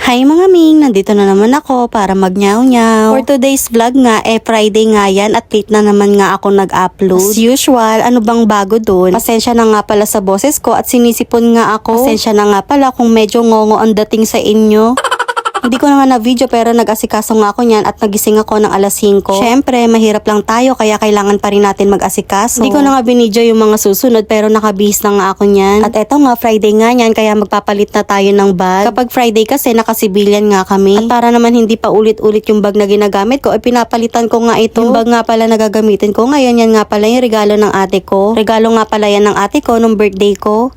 Hi mga Ming, nandito na naman ako para magnyaw-nyaw. For today's vlog nga, Friday nga yan at late na naman nga ako nag-upload. As usual, ano bang bago dun? Pasensya na nga pala sa boses ko at sinisipon nga ako. Pasensya na nga pala kung medyo ngongo ang dating sa inyo. Hindi ko na nga na-video pero nag-asikaso nga ako niyan at nagising ako ng alas 5. Syempre, mahirap lang tayo kaya kailangan pa rin natin mag-asikaso. Hindi ko na nga binidyo yung mga susunod pero nakabihis na nga ako niyan. At eto nga, Friday nga niyan kaya magpapalit na tayo ng bag. Kapag Friday kasi nakasibilyan nga kami. At para naman hindi pa ulit-ulit yung bag na ginagamit ko, pinapalitan ko nga ito. Yung bag nga pala na gagamitin ko ngayon, yan nga pala yung regalo ng ate ko. Regalo nga pala yan ng ate ko nung birthday ko.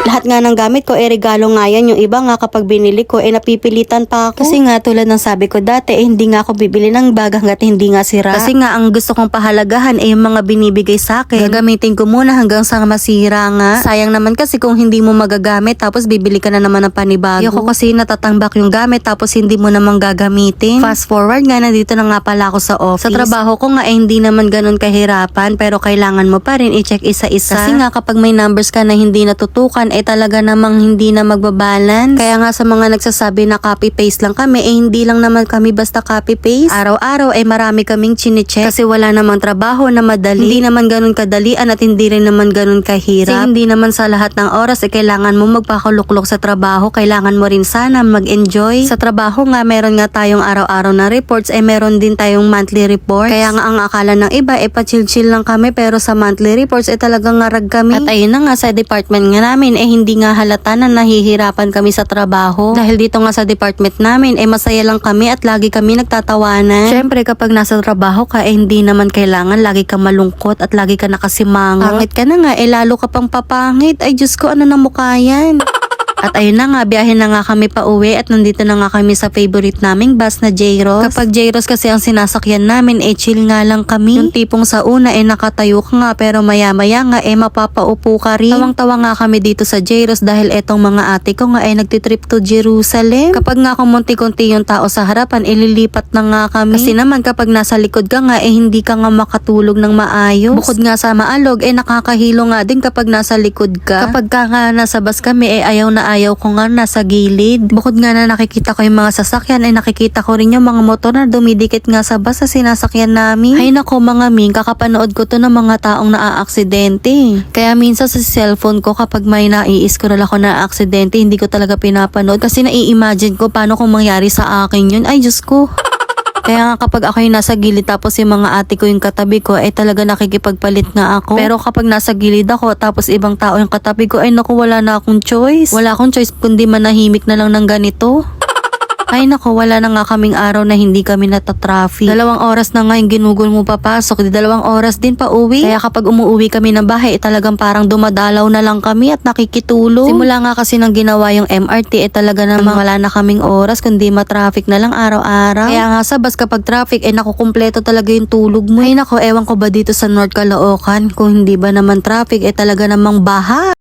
Lahat nga ng gamit ko, regalo nga yan. Yung iba nga kapag binili ko, napipilitan pa ako. Kasi nga tulad ng sabi ko dati, hindi nga ako bibili ng bag hanggat hindi nga sira. Kasi nga ang gusto kong pahalagahan yung mga binibigay sa akin. Gagamitin ko muna hanggang sa masira nga. Sayang naman kasi kung hindi mo magagamit tapos bibili ka na naman ng panibago. Ayoko kasi natatangbak yung gamit tapos hindi mo naman gagamitin. Fast forward nga, nandito na nga pala ako sa office. Sa trabaho ko nga hindi naman ganun kahirapan pero kailangan mo pa rin i-check isa-isa. Kasi nga kapag may numbers ka na hindi natutukan, talaga namang hindi na magbabalance. Kaya nga sa mga nagsasabi na copy-paste lang kami, hindi lang naman kami basta copy-paste. Araw-araw marami kaming chine-check kasi wala namang trabaho na madali. Hindi naman ganun kadalian at hindi rin naman ganun kahirap. Kasi hindi naman sa lahat ng oras kailangan mo magpakuluklok sa trabaho. Kailangan mo rin sana mag-enjoy. Sa trabaho nga, meron nga tayong araw-araw na reports, meron din tayong monthly reports. Kaya nga ang akala ng iba, pa-chill-chill lang kami pero sa monthly reports, talagang ngarag kami. At ayun na nga, sa department nga namin, hindi nga halata na nahihirapan kami sa trabaho. Dahil dito nga sa department namin, masaya lang kami at lagi kami nagtatawanan. Syempre kapag nasa trabaho ka, hindi naman kailangan lagi ka malungkot at lagi ka nakasimangot. Pangit ka na nga, lalo ka pang papangit. Ay Diyos ko, ano na mukha yan? At ayun na nga, biyahe na nga kami pa uwi at nandito na nga kami sa favorite naming bus na J-Ross. Kapag J-Ross kasi ang sinasakyan namin, chill nga lang kami. Yung tipong sa una, nakatayo ka nga pero maya-maya nga, mapapaupo ka rin. Tawang-tawa nga kami dito sa J-Ross dahil etong mga ate ko nga nagtitrip to Jerusalem. Kapag nga kumunti-kunti yung tao sa harapan, ililipat na nga kami. Kasi naman kapag nasa likod ka nga, hindi ka nga makatulog ng maayos. Bukod nga sa maalog, nakakahilo nga din kapag nasa likod ka. Kapag ka nga nasa bus kami, ayaw ko nga nasa gilid. Bukod nga na nakikita ko yung mga sasakyan, nakikita ko rin yung mga motor na dumidikit nga sa bus sa sinasakyan namin. Ay nako mga Ming, kakapanood ko to ng mga taong naaaksidente. Kaya minsan sa cellphone ko kapag may nai-scroll ako na aksidente, hindi ko talaga pinapanood kasi nai-imagine ko paano kung mangyari sa akin yun. Ay Diyos ko. Kaya nga kapag ako yung nasa gilid tapos yung mga ate ko yung katabi ko talaga nakikipagpalit nga ako. Pero kapag nasa gilid ako tapos ibang tao yung katabi ko naku, wala na akong choice. Wala akong choice kundi manahimik na lang ng ganito. Ay nako, wala na nga kaming araw na hindi kami natatraffic. 2 oras na nga yung ginugol mo papasok, 2 oras din pa uwi. Kaya kapag umuwi kami ng bahay, talagang parang dumadalaw na lang kami at nakikitulog. Simula nga kasi nang ginawa yung MRT, talaga namang wala na kaming oras kundi matraffic na lang araw-araw. Kaya nga sa bus kapag traffic, nakukumpleto talaga yung tulog mo. Ay nako, ewan ko ba dito sa North Caloocan, kung hindi ba naman traffic, talaga namang baha.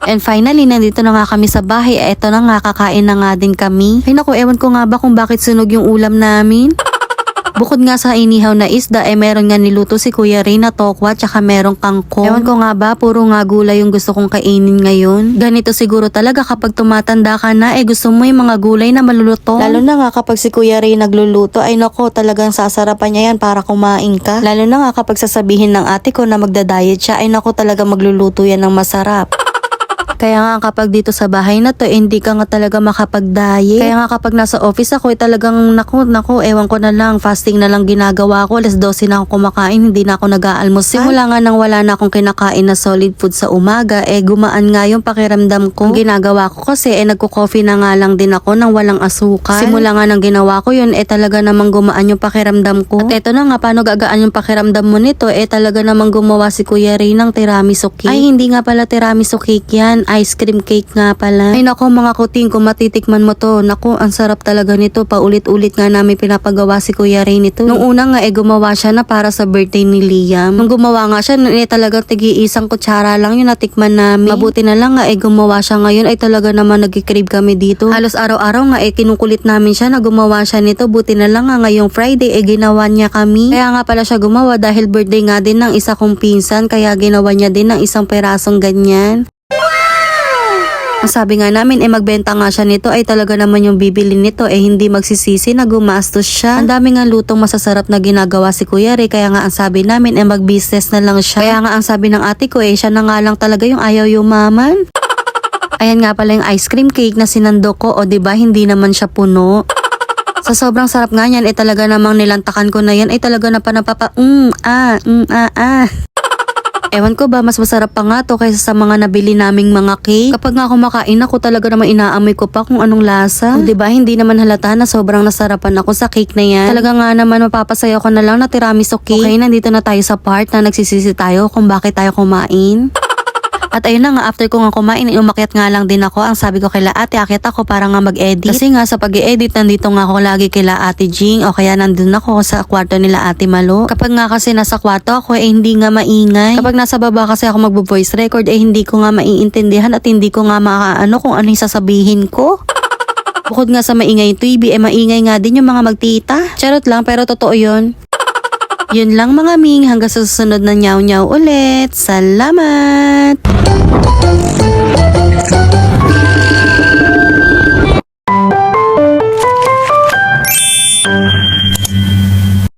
And finally, nandito na nga kami sa bahay. Eto na nga, kakain na nga din kami. Ay naku, ewan ko nga ba kung bakit sunog yung ulam namin. Bukod nga sa inihaw na isda, meron nga niluto si Kuya Ray na tokwa tsaka merong kangkong. Ewan ko nga ba, puro nga gulay yung gusto kong kainin ngayon. Ganito siguro talaga kapag tumatanda ka na, gusto mo yung mga gulay na maluluto. Lalo na nga kapag si Kuya Ray nagluluto, ay nako, talagang sasarapan niya yan para kumain ka. Lalo na nga kapag sasabihin ng ate ko na magda-diet siya, ay nako, talaga magluluto yan ng masarap. Kaya nga kapag dito sa bahay na to, hindi ka nga talaga makapag-diet. Kaya nga kapag nasa office ako, talagang naku, ewan ko na lang, fasting na lang ginagawa ko. 12:00 na ako kumakain, hindi na ako nag-aalmusal. Simula nga nang wala na akong kinakain na solid food sa umaga, gumaan nga yung pakiramdam ko. Ang ginagawa ko kasi, nagko-coffee na nga lang din ako nang walang asukal. Simula nga nang ginawa ko yun, talaga namang gumaan yung pakiramdam ko. At eto na nga, paano gagaan yung pakiramdam mo nito? Talaga namang gumawa si Kuya Ray ng tiramisu cake. Ay, hindi nga pala tiramisu cake yan. Ice cream cake nga pala. Ay nako mga kuting, kung matitikman mo to, nako, ang sarap talaga nito. Paulit-ulit nga namin pinapagawa si Kuya Ray nito. Nung una nga gumawa siya na para sa birthday ni Liam. Nung gumawa nga siya, talagang tigi-isang kutsara lang yung natikman namin. Mabuti na lang nga gumawa siya ngayon, talaga naman nag-crave kami dito. Halos araw-araw nga kinukulit namin siya na gumawa siya nito. Buti na lang nga ngayong Friday ginawa niya kami. Kaya nga pala siya gumawa dahil birthday nga din ng isa kong pinsan, kaya ginawa niya din ng isang perasong ganyan. Ang sabi nga namin, magbenta nga siya nito, ay talaga naman yung bibili nito, hindi magsisisi na gumastos siya. Ang dami nga lutong masasarap na ginagawa si Kuya Ray, kaya nga ang sabi namin, mag-business na lang siya. Kaya nga ang sabi ng ate ko, siya na nga lang talaga yung ayaw yumaman. Ayan nga pala yung ice cream cake na sinando ko, o diba, hindi naman siya puno. Sa sobrang sarap nga yan, talaga namang nilantakan ko na yan, talaga na pa napapa, Ewan ko ba, mas masarap pa nga to kaysa sa mga nabili naming mga cake. Kapag nga kumakain ako, talaga naman inaamoy ko pa kung anong lasa. O diba, hindi naman halata na sobrang nasarapan ako sa cake na yan. Talaga nga naman mapapasaya ko na lang na tiramisu cake. Okay, nandito na tayo sa part na nagsisisi tayo kung bakit tayo kumain. At ayun na nga, after ko nga kumain, umakyat nga lang din ako. Ang sabi ko kay ate, akyat ako para nga mag-edit. Kasi nga sa pag-edit, nandito nga ako lagi kay ate Jing, o kaya nandun ako sa kwarto nila ate Malo. Kapag nga kasi nasa kwarto ako, hindi nga maingay. Kapag nasa baba kasi ako magbo-voice record, hindi ko nga maiintindihan at hindi ko nga makaano kung ano yung sasabihin ko. Bukod nga sa maingay yung TV, maingay nga din yung mga magtita. Charot lang, pero totoo yun. Yun lang mga Ming, hanggang sa susunod na nyaw-nyaw ulit. Salamat!